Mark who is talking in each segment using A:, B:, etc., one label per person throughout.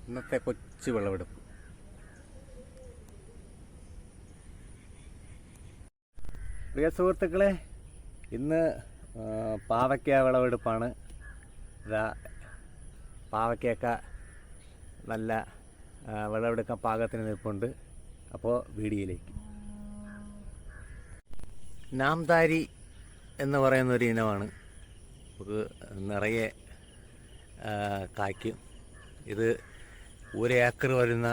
A: ഇന്നത്തെ കൊച്ചു വിളവെടുപ്പ്. പ്രിയ സുഹൃത്തുക്കളെ, ഇന്ന് പാവയ്ക്ക വിളവെടുപ്പാണ്. ഇതാ പാവയ്ക്കൊക്കെ നല്ല വിളവെടുക്കാൻ പാകത്തിന് നിൽപ്പുണ്ട്. അപ്പോൾ വീഡിയോയിലേക്ക്. നാംദാരി എന്ന് പറയുന്നൊരു ഇനമാണ്. നമുക്ക് നിറയെ കായ്ക്കും. ഇത് 1 ഏക്കർ വരുന്ന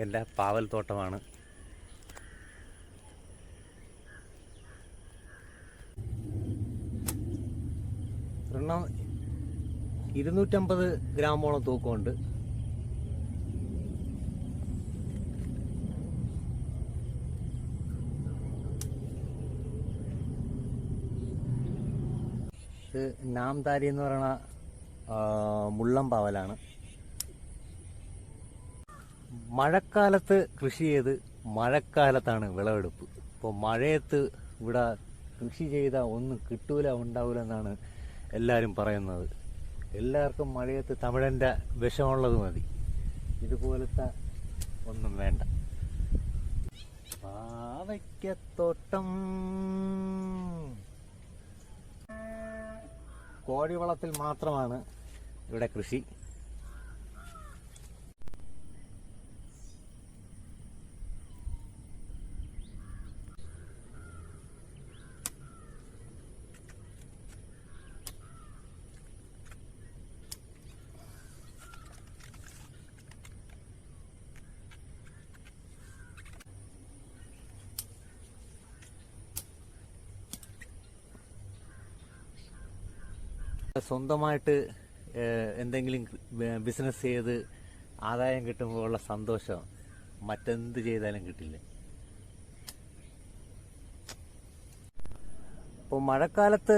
A: എൻ്റെ പാവൽ തോട്ടമാണ്. ഒരെണ്ണം 250 ഗ്രാമോളം തൂക്കമുണ്ട്. ഇത് നാംദാരി എന്ന് പറയുന്ന മുള്ളം പാവലാണ്. മഴക്കാലത്ത് കൃഷി ചെയ്ത് മഴക്കാലത്താണ് വിളവെടുപ്പ്. ഇപ്പോൾ മഴയത്ത് ഇവിടെ കൃഷി ചെയ്താൽ ഒന്നും ഉണ്ടാവില്ല എന്നാണ് എല്ലാവരും പറയുന്നത്. എല്ലാവർക്കും മഴയത്ത് തമിഴൻ്റെ വിഷമുള്ളത് മതി. ഇതുപോലത്തെ ഒന്നും വേണ്ട. പാവയ്ക്കത്തോട്ടം കോഴിവളത്തിൽ മാത്രമാണ് ഇവിടെ കൃഷി. സ്വന്തമായിട്ട് എന്തെങ്കിലും ബിസിനസ് ചെയ്ത് ആദായം കിട്ടുമ്പോൾ ഉള്ള സന്തോഷം മറ്റെന്ത് ചെയ്താലും കിട്ടില്ല. അപ്പോൾ മഴക്കാലത്ത്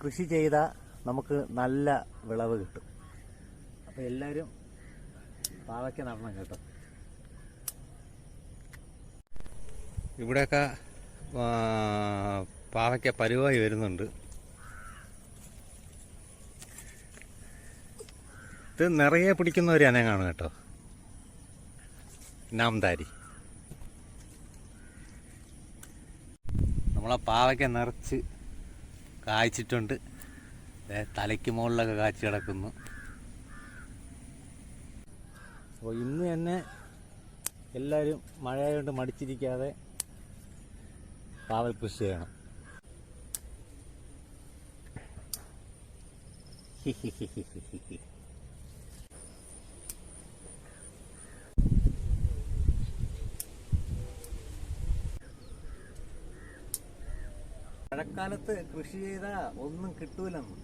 A: കൃഷി ചെയ്താൽ നമുക്ക് നല്ല വിളവ് കിട്ടും. അപ്പോൾ എല്ലാവരും പാവയ്ക്ക നടണം കേട്ടോ. ഇവിടെയൊക്കെ പാവയ്ക്ക പരുവായി വരുന്നുണ്ട്. ഇത് നിറയെ പിടിക്കുന്ന ഒരു അനങ്ങാണ് കേട്ടോ, നാംദാരി. നമ്മളെ പാവയ്ക്ക നിറച്ച് കായ്ച്ചിട്ടുണ്ട്. തലയ്ക്ക് മുകളിലൊക്കെ കായ്ച്ച് കിടക്കുന്നു. അപ്പോൾ ഇന്ന് തന്നെ എല്ലാവരും മഴയായതുകൊണ്ട് മടിച്ചിരിക്കാതെ പാവൽ കൃഷി ചെയ്യണം. മഴക്കാലത്ത് കൃഷി ചെയ്താൽ ഒന്നും കിട്ടൂലെന്ന്.